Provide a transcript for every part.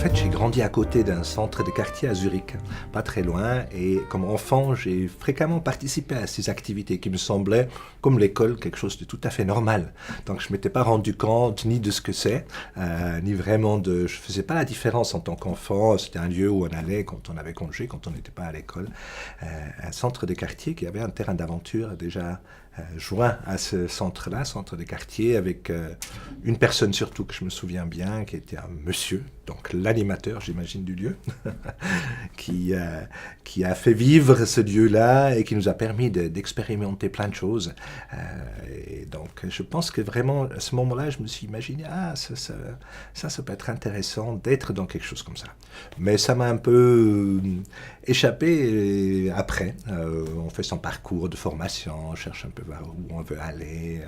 fait, j'ai grandi à côté d'un centre de quartier à Zurich, pas très loin, et comme enfant, j'ai fréquemment participé à ces activités qui me semblaient, comme l'école, quelque chose de tout à fait normal. Donc je ne m'étais pas rendu compte ni de ce que c'est, ni vraiment de... Je ne faisais pas la différence en tant qu'enfant, c'était un lieu où on allait quand on avait congé, quand on n'était pas à l'école. Un centre de quartier qui avait un terrain d'aventure déjà joint à ce centre-là, centre de quartier, avec une personne surtout que je me souviens bien, qui était un monsieur, donc l'animateur, j'imagine, du lieu, qui a fait vivre ce lieu-là et qui nous a permis d'expérimenter plein de choses. Et donc, je pense que vraiment, à ce moment-là, je me suis imaginé, ça peut être intéressant d'être dans quelque chose comme ça. Mais ça m'a un peu échappé après. On fait son parcours de formation, on cherche un peu vers où on veut aller.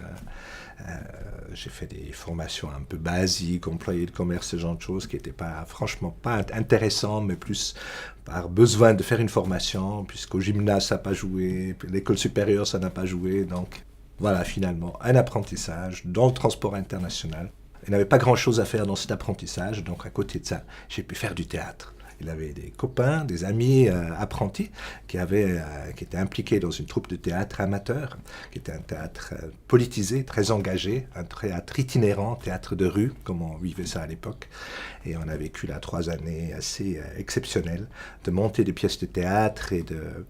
J'ai fait des formations un peu basiques, employé de commerce, ce genre de choses qui n'étaient franchement pas intéressantes, mais plus par besoin de faire une formation, puisqu'au gymnase ça n'a pas joué, puis l'école supérieure ça n'a pas joué. Donc voilà, finalement, un apprentissage dans le transport international. Il n'y avait pas grand-chose à faire dans cet apprentissage, donc à côté de ça, j'ai pu faire du théâtre. Il avait des copains, des amis apprentis qui étaient impliqués dans une troupe de théâtre amateur, qui était un théâtre politisé, très engagé, un théâtre itinérant, théâtre de rue, comme on vivait ça à l'époque. Et on a vécu là 3 années assez exceptionnelles de monter des pièces de théâtre et de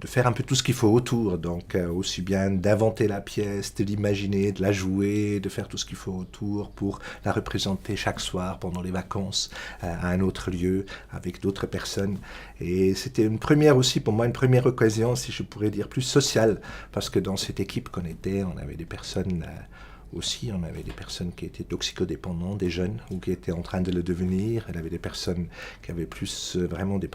faire un peu tout ce qu'il faut autour. Donc aussi bien d'inventer la pièce, de l'imaginer, de la jouer, de faire tout ce qu'il faut autour pour la représenter chaque soir pendant les vacances à un autre lieu avec d'autres personnes. Et c'était une première aussi pour moi, une première occasion, si je pourrais dire, plus sociale, parce que dans cette équipe qu'on était, on avait des personnes... Aussi, on avait des personnes qui étaient toxicodépendantes, des jeunes, ou qui étaient en train de le devenir. Il y avait des personnes qui avaient plus vraiment des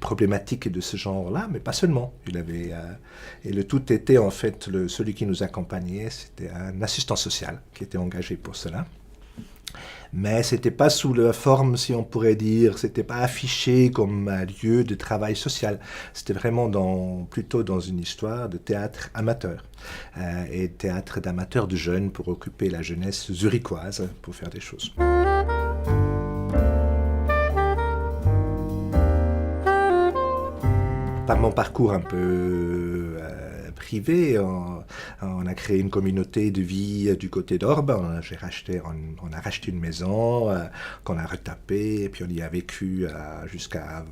problématiques de ce genre-là, mais pas seulement. Et le tout était en fait, celui qui nous accompagnait, c'était un assistant social qui était engagé pour cela. Mais c'était pas sous la forme, si on pourrait dire, c'était pas affiché comme un lieu de travail social. C'était vraiment plutôt dans une histoire de théâtre amateur. Et théâtre d'amateurs de jeunes pour occuper la jeunesse zurichoise, pour faire des choses. Par mon parcours un peu privé, on a créé une communauté de vie du côté d'Orbe. On a racheté une maison qu'on a retapée, et puis on y a vécu jusqu'à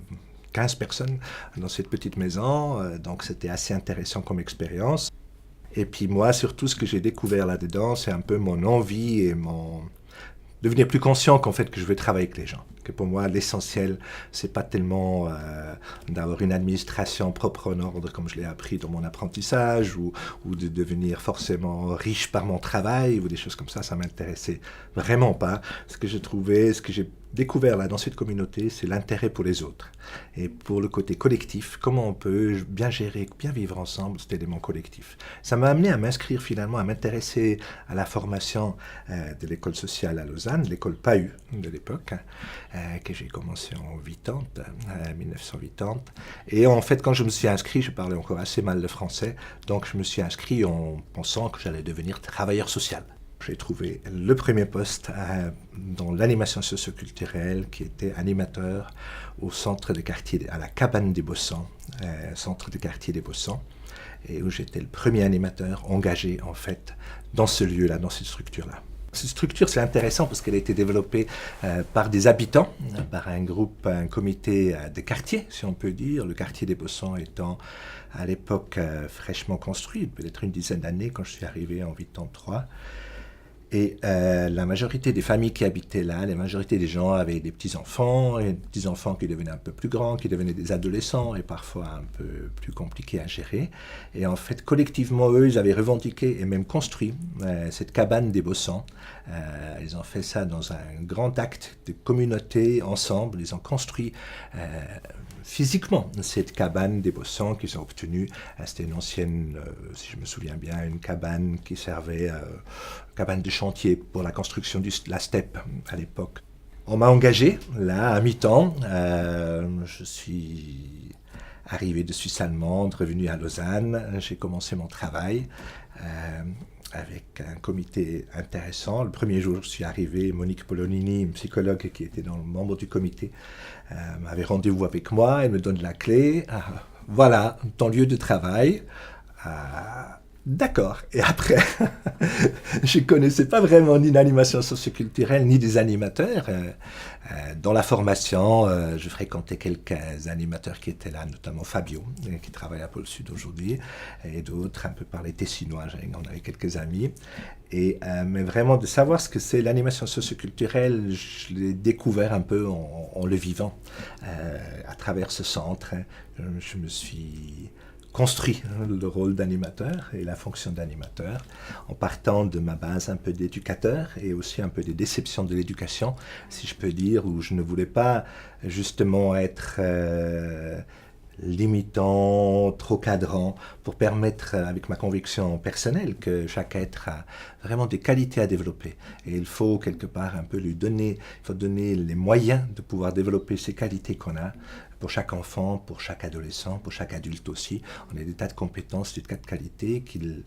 15 personnes dans cette petite maison. Donc c'était assez intéressant comme expérience. Et puis moi, surtout, ce que j'ai découvert là-dedans, c'est un peu mon envie et devenir plus conscient qu'en fait que je veux travailler avec les gens. Que pour moi, l'essentiel, c'est pas tellement d'avoir une administration propre en ordre comme je l'ai appris dans mon apprentissage ou de devenir forcément riche par mon travail ou des choses comme ça m'intéressait vraiment pas. Ce que j'ai découvert là dans cette communauté, c'est l'intérêt pour les autres. Et pour le côté collectif, comment on peut bien gérer, bien vivre ensemble cet élément collectif. Ça m'a amené à m'inscrire finalement, à m'intéresser à la formation de l'école sociale à Lausanne, l'école PAU de l'époque, que j'ai commencé en 1980. Et en fait, quand je me suis inscrit, je parlais encore assez mal le français, donc je me suis inscrit en pensant que j'allais devenir travailleur social. J'ai trouvé le premier poste dans l'animation socioculturelle qui était animateur au centre de quartier, à la Cabane des Bossans, centre de quartier des Bossans, et où j'étais le premier animateur engagé en fait dans ce lieu-là, dans cette structure-là. Cette structure, c'est intéressant parce qu'elle a été développée par des habitants, par un comité de quartier, si on peut dire, le quartier des Bossans étant à l'époque fraîchement construit, peut-être une dizaine d'années quand je suis arrivé en 1983. Et la majorité des familles qui habitaient là, la majorité des gens avaient des petits-enfants, et des petits-enfants qui devenaient un peu plus grands, qui devenaient des adolescents et parfois un peu plus compliqués à gérer. Et en fait, collectivement, eux, ils avaient revendiqué et même construit cette cabane des Bossans. Ils ont fait ça dans un grand acte de communauté ensemble. Ils ont construit physiquement cette cabane des Bossans qu'ils ont obtenue. C'était une ancienne, si je me souviens bien, une cabane qui servait cabane de chantier pour la construction de la steppe à l'époque. On m'a engagé là à mi-temps. Je suis arrivé de Suisse allemande, revenu à Lausanne. J'ai commencé mon travail avec un comité intéressant. Le premier jour, je suis arrivé, Monique Polonini, une psychologue qui était membre du comité, m'avait rendez-vous avec moi, elle me donne la clé. Voilà, ton lieu de travail. D'accord. Et après, je ne connaissais pas vraiment ni l'animation socioculturelle, ni des animateurs. Dans la formation, je fréquentais quelques animateurs qui étaient là, notamment Fabio, qui travaille à Pôle Sud aujourd'hui, et d'autres, un peu par les Tessinois, on avait quelques amis. Mais vraiment, de savoir ce que c'est l'animation socioculturelle, je l'ai découvert un peu en le vivant, à travers ce centre. Je me suis construit le rôle d'animateur et la fonction d'animateur en partant de ma base un peu d'éducateur et aussi un peu des déceptions de l'éducation, si je peux dire, où je ne voulais pas justement être limitant, trop cadrant, pour permettre, avec ma conviction personnelle, que chaque être a vraiment des qualités à développer. Et il faut quelque part un peu il faut donner les moyens de pouvoir développer ces qualités qu'on a pour chaque enfant, pour chaque adolescent, pour chaque adulte aussi. On a des tas de compétences, des tas de qualités qu'il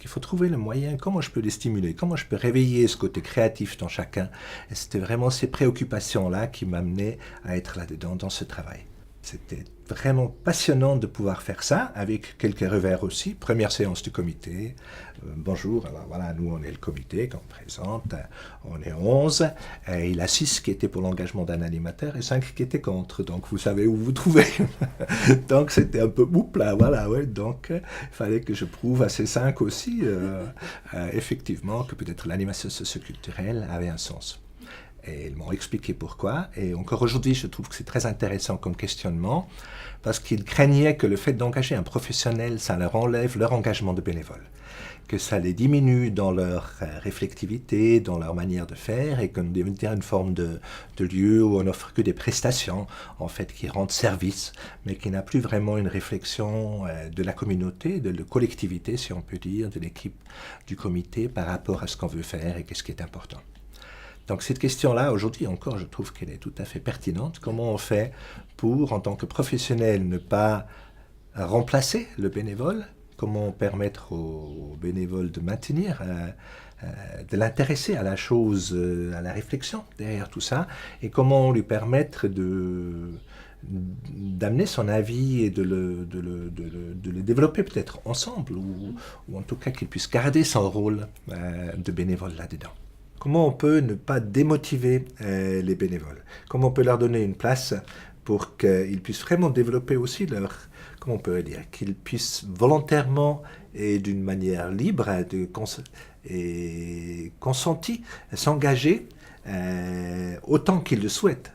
faut trouver le moyen, comment je peux les stimuler, comment je peux réveiller ce côté créatif dans chacun. Et c'était vraiment ces préoccupations-là qui m'amenaient à être là-dedans, dans ce travail. C'était vraiment passionnant de pouvoir faire ça, avec quelques revers aussi. Première séance du comité. Bonjour, alors voilà, nous on est le comité qu'on présente. On est 11. Et il y a 6 qui étaient pour l'engagement d'un animateur et 5 qui étaient contre. Donc vous savez où vous trouvez. Donc c'était un peu bouple là, voilà. Ouais. Donc il fallait que je prouve à ces 5 aussi, effectivement, que peut-être l'animation socioculturelle avait un sens. Et ils m'ont expliqué pourquoi. Et encore aujourd'hui, je trouve que c'est très intéressant comme questionnement, parce qu'ils craignaient que le fait d'engager un professionnel, ça leur enlève leur engagement de bénévole, que ça les diminue dans leur réflexivité, dans leur manière de faire, et qu'on devient une forme de lieu où on n'offre que des prestations, en fait, qui rendent service, mais qui n'a plus vraiment une réflexion de la communauté, de la collectivité, si on peut dire, de l'équipe du comité par rapport à ce qu'on veut faire et qu'est-ce qui est important. Donc cette question-là, aujourd'hui encore, je trouve qu'elle est tout à fait pertinente. Comment on fait pour, en tant que professionnel, ne pas remplacer le bénévole? Comment permettre au bénévole de maintenir, de l'intéresser à la chose, à la réflexion derrière tout ça? Et comment lui permettre d'amener son avis et de le développer peut-être ensemble, ou en tout cas qu'il puisse garder son rôle de bénévole là-dedans? Comment on peut ne pas démotiver les bénévoles? Comment on peut leur donner une place pour qu'ils puissent vraiment développer aussi comment on peut dire, qu'ils puissent volontairement et d'une manière libre et consentie s'engager autant qu'ils le souhaitent?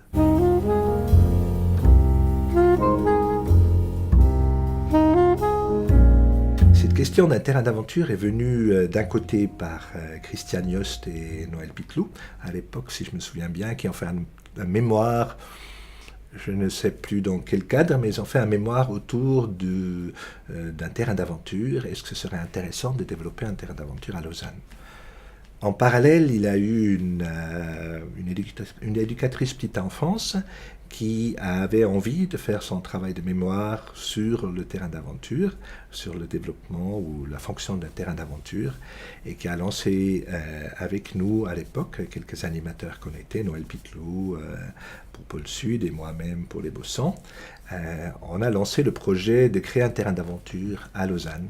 Cette question d'un terrain d'aventure est venue d'un côté par Christian Yost et Noël Pitlou, à l'époque, si je me souviens bien, qui ont fait un mémoire, je ne sais plus dans quel cadre, mais ils ont fait un mémoire autour d'un terrain d'aventure. Est-ce que ce serait intéressant de développer un terrain d'aventure à Lausanne? En parallèle, il a eu une éducatrice petite enfance qui avait envie de faire son travail de mémoire sur le terrain d'aventure, sur le développement ou la fonction d'un terrain d'aventure, et qui a lancé avec nous à l'époque, quelques animateurs qu'on était, Noël Pitlou pour Pôle Sud et moi-même pour les Bossons, on a lancé le projet de créer un terrain d'aventure à Lausanne.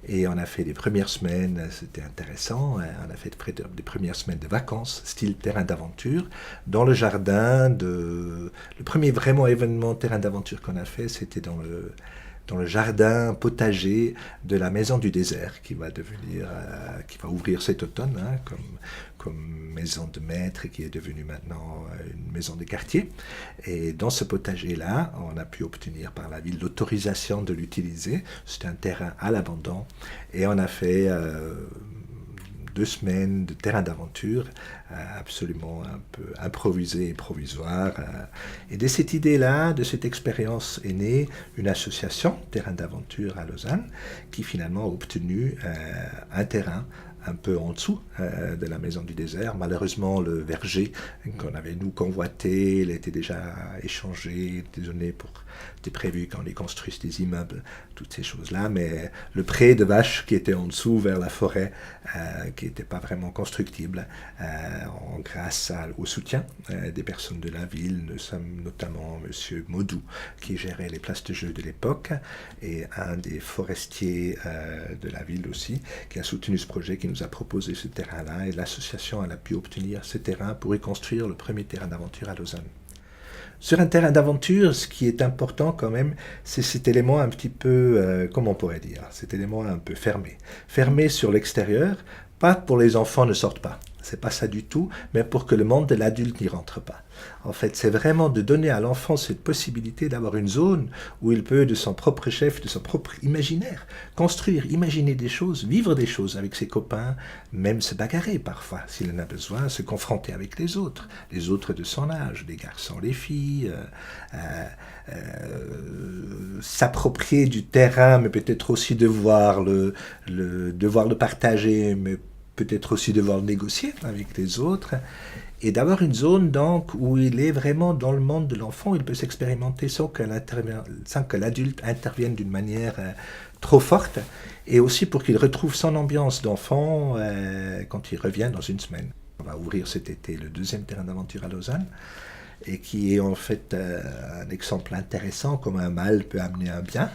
Et on a fait les premières semaines, c'était intéressant, on a fait des premières semaines de vacances, style terrain d'aventure, dans le jardin Le premier vraiment événement terrain d'aventure qu'on a fait, c'était dans le jardin potager de la Maison du Désert, qui va ouvrir cet automne, comme maison de maître, et qui est devenue maintenant une maison de quartier. Et dans ce potager-là, on a pu obtenir par la ville l'autorisation de l'utiliser. C'était un terrain à l'abandon. Et on a fait 2 semaines de terrain d'aventure, absolument un peu improvisé et provisoire. Et de cette idée-là, de cette expérience est née une association, Terrain d'aventure à Lausanne, qui finalement a obtenu un terrain un peu en dessous de la maison du désert. Malheureusement, le verger qu'on avait nous convoité, il était déjà échangé, donné pour était prévu quand ils construisent des immeubles, toutes ces choses-là, mais le pré de vaches qui était en dessous vers la forêt, qui n'était pas vraiment constructible, grâce au soutien des personnes de la ville, nous sommes notamment M. Maudou qui gérait les places de jeu de l'époque et un des forestiers de la ville aussi qui a soutenu ce projet, qui nous a proposé ce terrain-là, et l'association elle a pu obtenir ce terrain pour y construire le premier terrain d'aventure à Lausanne. Sur un terrain d'aventure, ce qui est important quand même, c'est cet élément un petit peu, comment on pourrait dire, cet élément un peu fermé. Fermé sur l'extérieur, pas pour les enfants ne sortent pas, c'est pas ça du tout, mais pour que le monde de l'adulte n'y rentre pas. En fait, c'est vraiment de donner à l'enfant cette possibilité d'avoir une zone où il peut, de son propre chef, de son propre imaginaire, construire, imaginer des choses, vivre des choses avec ses copains, même se bagarrer parfois, s'il en a besoin, se confronter avec les autres de son âge, les garçons, les filles, s'approprier du terrain, mais peut-être aussi devoir le partager, mais peut-être aussi devoir le négocier avec les autres, et d'avoir une zone donc où il est vraiment dans le monde de l'enfant, il peut s'expérimenter sans que l'adulte intervienne d'une manière trop forte, et aussi pour qu'il retrouve son ambiance d'enfant quand il revient dans une semaine. On va ouvrir cet été le deuxième terrain d'aventure à Lausanne, et qui est en fait un exemple intéressant comme un mal peut amener un bien,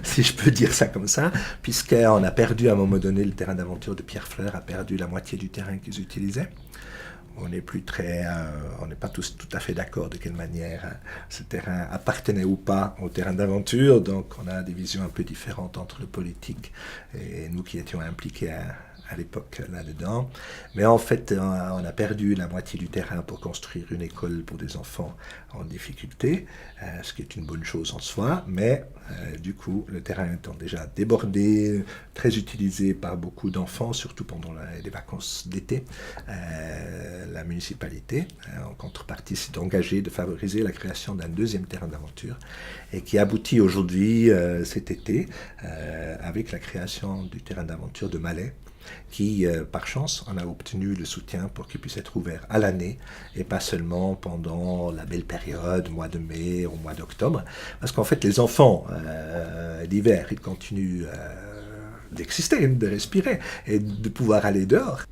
si je peux dire ça comme ça, puisqu'on a perdu à un moment donné, le terrain d'aventure de Pierre-Fleur a perdu la moitié du terrain qu'ils utilisaient. On n'est pas tous tout à fait d'accord de quelle manière ce terrain appartenait ou pas au terrain d'aventure, donc on a des visions un peu différentes entre le politique et nous qui étions impliqués à l'époque là-dedans. Mais en fait, on a perdu la moitié du terrain pour construire une école pour des enfants en difficulté, ce qui est une bonne chose en soi, mais du coup, le terrain étant déjà débordé, très utilisé par beaucoup d'enfants, surtout pendant les vacances d'été, la municipalité, en contrepartie, s'est engagée de favoriser la création d'un deuxième terrain d'aventure, et qui aboutit aujourd'hui, cet été, avec la création du terrain d'aventure de Malais, qui, par chance, en a obtenu le soutien pour qu'il puisse être ouvert à l'année et pas seulement pendant la belle période, mois de mai au mois d'octobre. Parce qu'en fait, les enfants, l'hiver, ils continuent d'exister, de respirer et de pouvoir aller dehors.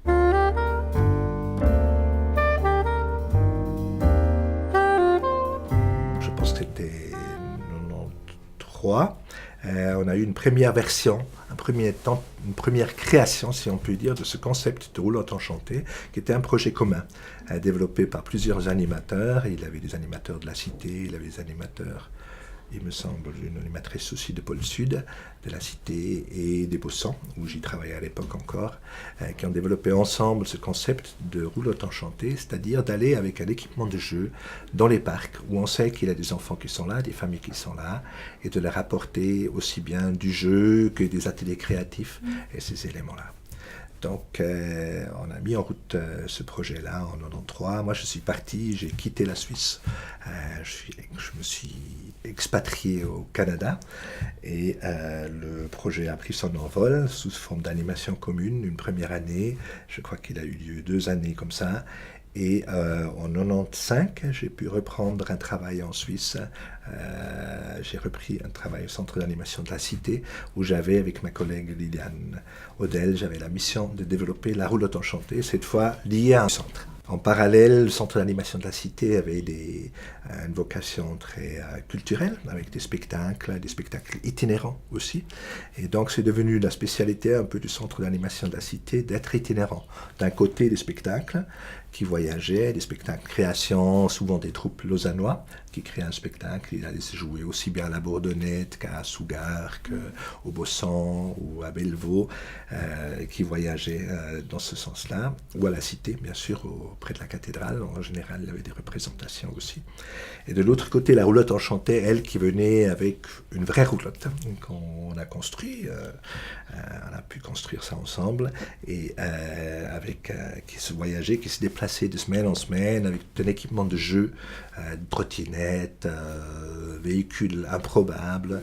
Je pense que c'était 93. On a eu une première version, une première création, si on peut dire, de ce concept de roulotte enchantée, qui était un projet commun, développé par plusieurs animateurs. Il avait des animateurs de la Cité, il avait des animateurs, il me semble, une animatrice aussi de Pôle Sud, de la Cité et des Bossans, où j'y travaillais à l'époque encore, qui ont développé ensemble ce concept de roulotte enchantée, c'est-à-dire d'aller avec un équipement de jeu dans les parcs, où on sait qu'il y a des enfants qui sont là, des familles qui sont là, et de leur apporter aussi bien du jeu que des ateliers créatifs et ces éléments-là. Donc, on a mis en route ce projet-là en 93. Moi, je suis parti, j'ai quitté la Suisse. Je me suis expatrié au Canada et le projet a pris son envol sous forme d'animation commune. Une première année, je crois qu'il a eu lieu 2 années comme ça. Et en 95, j'ai pu reprendre un travail en Suisse. J'ai repris un travail au centre d'animation de la Cité, où j'avais, avec ma collègue Liliane Odel, j'avais la mission de développer la roulotte enchantée, cette fois liée à un centre. En parallèle, le centre d'animation de la Cité avait une vocation très culturelle, avec des spectacles itinérants aussi. Et donc, c'est devenu la spécialité un peu du centre d'animation de la Cité d'être itinérant. D'un côté, des spectacles qui voyageaient, des spectacles création, souvent des troupes lausannois qui créaient un spectacle. Il allait se jouer aussi bien à la Bourdonnette qu'à Sougar, qu'au Bossan ou à Bellevaux, qui voyageaient dans ce sens-là, ou à la Cité, bien sûr, près de la cathédrale. En général, il y avait des représentations aussi. Et de l'autre côté, la roulotte enchantée, elle, qui venait avec une vraie roulotte qu'on a construit. On a pu construire ça ensemble, et qui se voyageait, qui se déplaçait de semaine en semaine avec tout un équipement de jeu, trottinettes, véhicules improbables,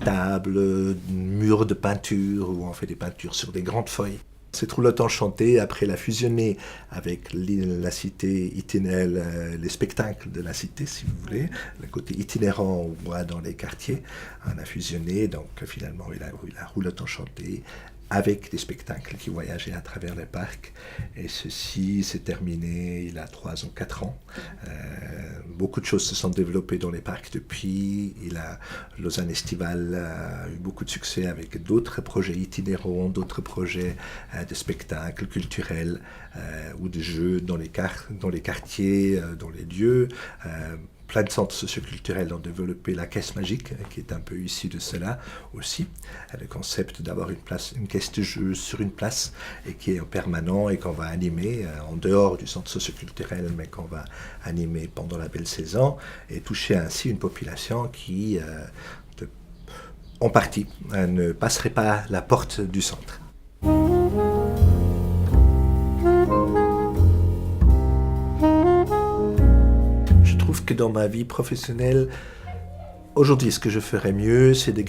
tables, murs de peinture où on fait des peintures sur des grandes feuilles. Cette roulotte enchantée, après la fusionner avec la cité itinéraire, les spectacles de la cité, si vous voulez, le côté itinérant on voit dans les quartiers, on a fusionné, donc finalement il a eu la roulotte enchantée avec des spectacles qui voyageaient à travers les parcs. Et ceci s'est terminé il y a 3 ou 4 ans. Beaucoup de choses se sont développées dans les parcs depuis. Lausanne Estival a eu beaucoup de succès avec d'autres projets itinérants, d'autres projets de spectacles culturels ou de jeux dans les quartiers, dans les lieux. Plein de centres socioculturels ont développé la caisse magique, qui est un peu issue de cela aussi. Le concept d'avoir une caisse de jeu sur une place et qui est permanent et qu'on va animer en dehors du centre socioculturel, mais qu'on va animer pendant la belle saison et toucher ainsi une population qui, en partie, ne passerait pas la porte du centre. Je trouve que dans ma vie professionnelle, aujourd'hui, ce que je ferais mieux, c'est de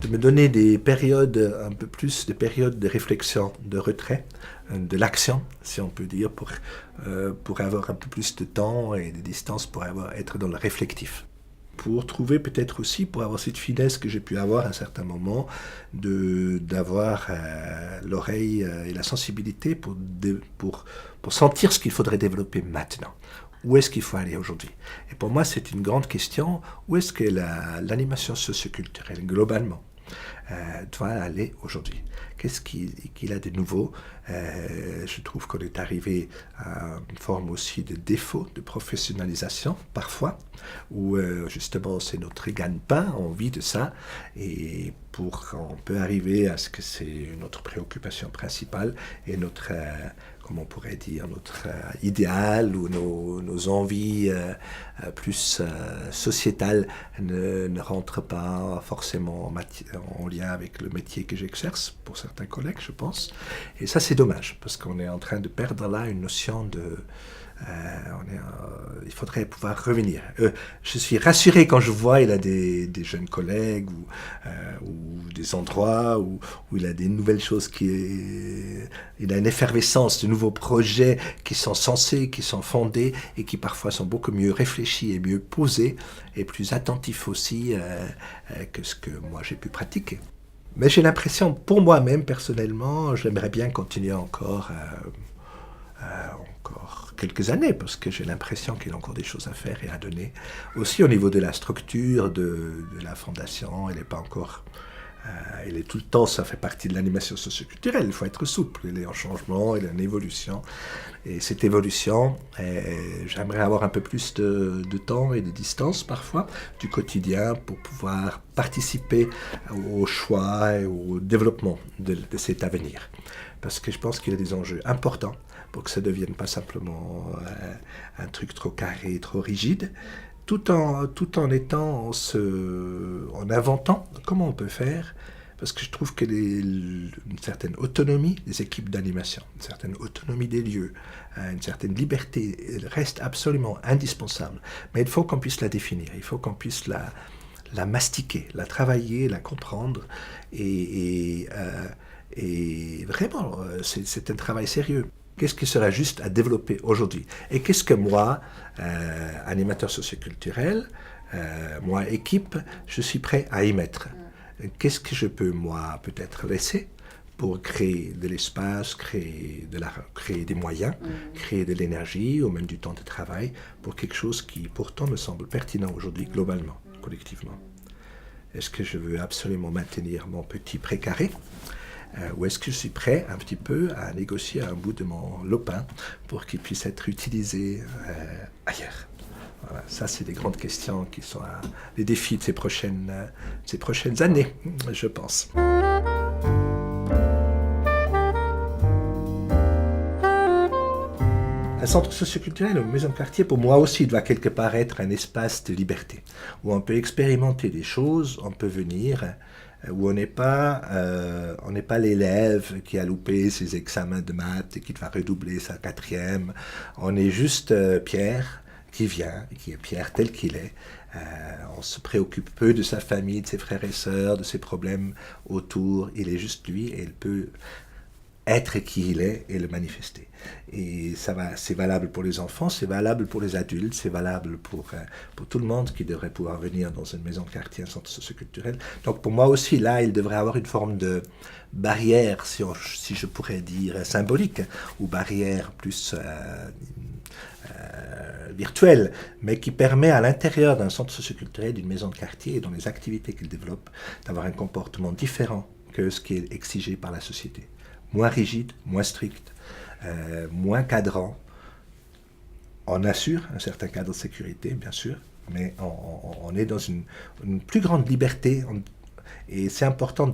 me donner des périodes, un peu plus des périodes de réflexion, de retrait, de l'action, si on peut dire, pour avoir un peu plus de temps et de distance pour être dans le réflectif. Pour trouver peut-être aussi, pour avoir cette finesse que j'ai pu avoir à un certain moment, d'avoir l'oreille et la sensibilité pour sentir ce qu'il faudrait développer maintenant. Où est-ce qu'il faut aller aujourd'hui? Et pour moi, c'est une grande question. Où est-ce que l'animation socioculturelle, globalement, doit aller aujourd'hui? Qu'est-ce qu'il a de nouveau? Je trouve qu'on est arrivé à une forme aussi de défaut de professionnalisation, parfois, où justement c'est notre gagne-pain, on vit de ça, et on peut arriver à ce que c'est notre préoccupation principale et notre... comme on pourrait dire, notre idéal ou nos envies plus sociétales ne rentrent pas forcément en lien avec le métier que j'exerce, pour certains collègues, je pense. Et ça, c'est dommage, parce qu'on est en train de perdre là une notion de... il faudrait pouvoir revenir. Je suis rassuré quand je vois il a des jeunes collègues ou des endroits où il a des nouvelles choses il a une effervescence de nouveaux projets qui sont sensés, qui sont fondés et qui parfois sont beaucoup mieux réfléchis et mieux posés et plus attentifs aussi que ce que moi j'ai pu pratiquer. Mais j'ai l'impression, pour moi-même personnellement, j'aimerais bien continuer encore quelques années, parce que j'ai l'impression qu'il y a encore des choses à faire et à donner. Aussi au niveau de la structure de la fondation, elle n'est pas encore... elle est tout le temps, ça fait partie de l'animation socioculturelle, il faut être souple, il est en changement, il est en évolution. Et cette évolution, j'aimerais avoir un peu plus de temps et de distance parfois du quotidien pour pouvoir participer au choix et au développement de cet avenir. Parce que je pense qu'il y a des enjeux importants pour que ça ne devienne pas simplement un truc trop carré, trop rigide, tout en en inventant comment on peut faire, parce que je trouve qu'il y a une certaine autonomie des équipes d'animation, une certaine autonomie des lieux, une certaine liberté reste absolument indispensable, mais il faut qu'on puisse la définir, il faut qu'on puisse la mastiquer, la travailler, la comprendre, et vraiment, c'est un travail sérieux. Qu'est-ce qui sera juste à développer aujourd'hui? Et qu'est-ce que moi, animateur socioculturel, moi, équipe, je suis prêt à y mettre? Qu'est-ce que je peux, moi, peut-être laisser pour créer de l'espace, créer des moyens, créer de l'énergie ou même du temps de travail pour quelque chose qui, pourtant, me semble pertinent aujourd'hui, globalement, collectivement? Est-ce que je veux absolument maintenir mon petit précaré? Ou est-ce que je suis prêt un petit peu à négocier un bout de mon lopin pour qu'il puisse être utilisé ailleurs? Voilà, ça c'est des grandes questions qui sont les défis de ces prochaines années, je pense. Un centre socioculturel, une maison de quartier, pour moi aussi, doit quelque part être un espace de liberté, où on peut expérimenter des choses, on peut venir... où on n'est pas l'élève qui a loupé ses examens de maths et qui va redoubler sa 4e. On est juste Pierre qui vient, qui est Pierre tel qu'il est. On se préoccupe peu de sa famille, de ses frères et sœurs, de ses problèmes autour. Il est juste lui et il peut être qui il est et le manifester. Et c'est valable pour les enfants, c'est valable pour les adultes, c'est valable pour tout le monde qui devrait pouvoir venir dans une maison de quartier, un centre socioculturel. Donc pour moi aussi, là, il devrait avoir une forme de barrière, si je pourrais dire, symbolique, ou barrière plus virtuelle, mais qui permet à l'intérieur d'un centre socioculturel, d'une maison de quartier, et dans les activités qu'il développe, d'avoir un comportement différent que ce qui est exigé par la société. Moins rigide, moins strict, moins cadrant. On assure un certain cadre de sécurité, bien sûr, mais on est dans une plus grande liberté. Et c'est important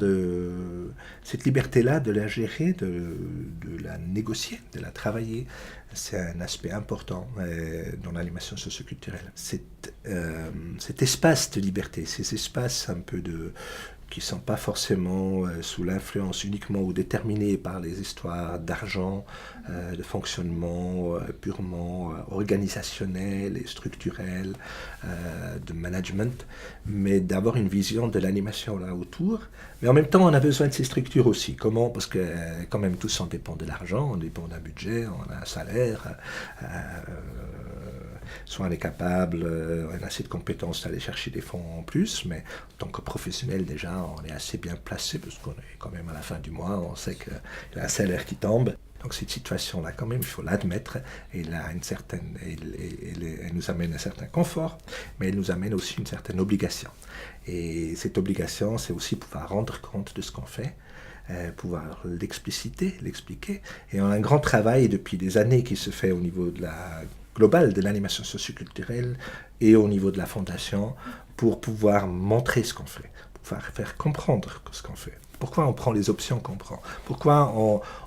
cette liberté-là, de la gérer, de la négocier, de la travailler. C'est un aspect important dans l'animation socioculturelle. Cet espace de liberté, ces espaces un peu qui ne sont pas forcément sous l'influence uniquement ou déterminés par les histoires d'argent, de fonctionnement purement organisationnel et structurel, de management, mais d'avoir une vision de l'animation là autour. Mais en même temps, on a besoin de ces structures aussi. Comment? Parce que quand même tous on dépend de l'argent, on dépend d'un budget, on a un salaire. Soit on est capable, on a assez de compétences d'aller chercher des fonds en plus, mais en tant que professionnel déjà, on est assez bien placé parce qu'on est quand même à la fin du mois, on sait qu'il y a un salaire qui tombe. Donc cette situation-là, quand même, il faut l'admettre, et elle nous amène un certain confort, mais elle nous amène aussi une certaine obligation. Et cette obligation, c'est aussi pouvoir rendre compte de ce qu'on fait, pouvoir l'expliciter, l'expliquer. Et on a un grand travail depuis des années qui se fait au niveau global de l'animation socioculturelle et au niveau de la fondation pour pouvoir montrer ce qu'on fait, pour pouvoir faire comprendre ce qu'on fait. Pourquoi on prend les options qu'on prend? Pourquoi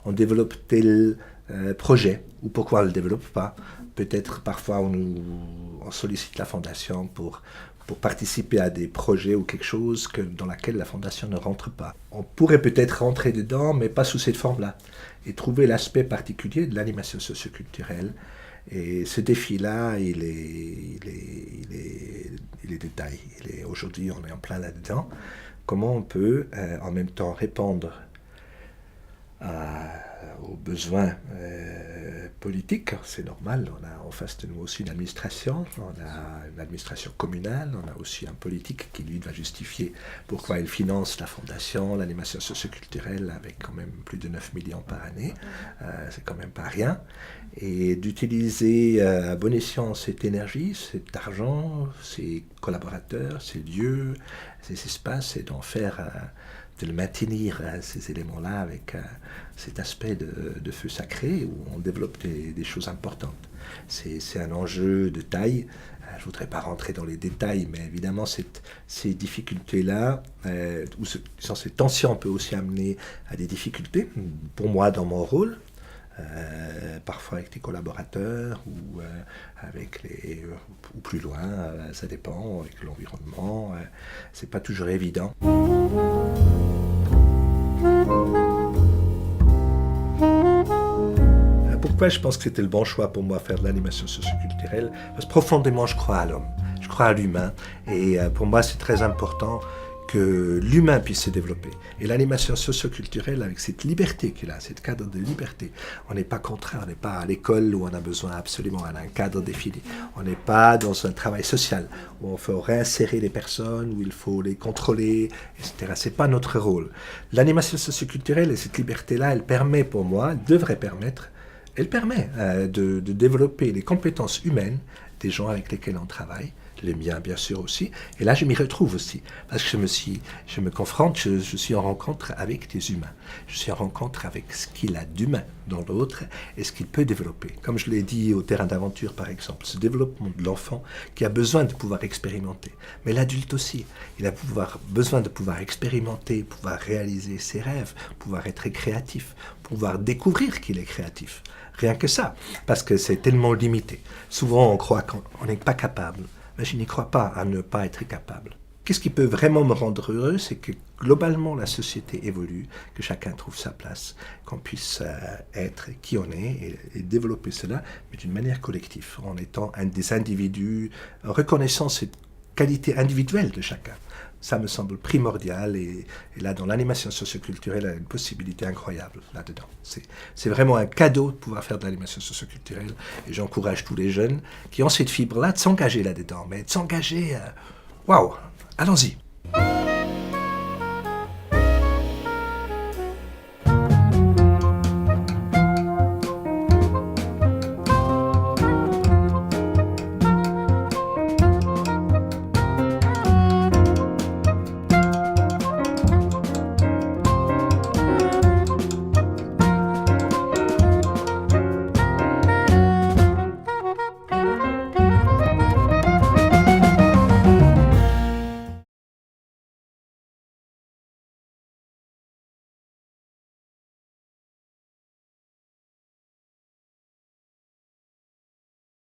on développe tel projet? Ou pourquoi on ne le développe pas? Peut-être parfois on sollicite la fondation pour participer à des projets ou quelque chose dans laquelle la fondation ne rentre pas. On pourrait peut-être rentrer dedans, mais pas sous cette forme-là. Et trouver l'aspect particulier de l'animation socioculturelle. Et ce défi-là, il est détaillé. Aujourd'hui, on est en plein là-dedans. Comment on peut en même temps répondre aux besoins politiques? C'est normal, on a en face de nous aussi une administration, on a une administration communale, on a aussi un politique qui lui doit justifier pourquoi il finance la fondation, l'animation socioculturelle avec quand même plus de 9 millions par année, c'est quand même pas rien. Et d'utiliser à bon escient cette énergie, cet argent, ces collaborateurs, ces lieux, ces espaces, et de le maintenir, ces éléments-là, avec cet aspect de feu sacré où on développe des choses importantes. C'est un enjeu de taille. Je ne voudrais pas rentrer dans les détails, mais évidemment, ces difficultés-là, ou ces tensions peut aussi amener à des difficultés. Pour moi, dans mon rôle, parfois avec des collaborateurs ou ou plus loin, ça dépend, avec l'environnement, c'est pas toujours évident. Pourquoi je pense que c'était le bon choix pour moi faire de l'animation socioculturelle? Parce que profondément je crois à l'homme, je crois à l'humain, et pour moi c'est très important que l'humain puisse se développer. Et l'animation socioculturelle, avec cette liberté qu'il a, cette cadre de liberté, on n'est pas contraint, on n'est pas à l'école où on a besoin absolument d'un cadre défini. On n'est pas dans un travail social où on faut réinsérer les personnes, où il faut les contrôler, etc. C'est pas notre rôle. L'animation socioculturelle et cette liberté-là, elle permet pour moi, elle permet de développer les compétences humaines des gens avec lesquels on travaille, les miens bien sûr aussi, et là je m'y retrouve aussi, parce que je me confronte, je suis en rencontre avec des humains, je suis en rencontre avec ce qu'il a d'humain dans l'autre et ce qu'il peut développer. Comme je l'ai dit au terrain d'aventure par exemple, ce développement de l'enfant qui a besoin de pouvoir expérimenter, mais l'adulte aussi, il a besoin de pouvoir expérimenter, pouvoir réaliser ses rêves, pouvoir être créatif, pouvoir découvrir qu'il est créatif. Rien que ça, parce que c'est tellement limité. Souvent on croit qu'on n'est pas capable. Mais je n'y crois pas à ne pas être capable. Qu'est-ce qui peut vraiment me rendre heureux? C'est que globalement la société évolue, que chacun trouve sa place, qu'on puisse être qui on est et développer cela, mais d'une manière collective, en étant des individus, en reconnaissant cette qualité individuelle de chacun. Ça me semble primordial et là, dans l'animation socioculturelle, il y a une possibilité incroyable là-dedans. C'est vraiment un cadeau de pouvoir faire de l'animation socioculturelle et j'encourage tous les jeunes qui ont cette fibre-là de s'engager là-dedans, mais de s'engager, waouh, allons-y.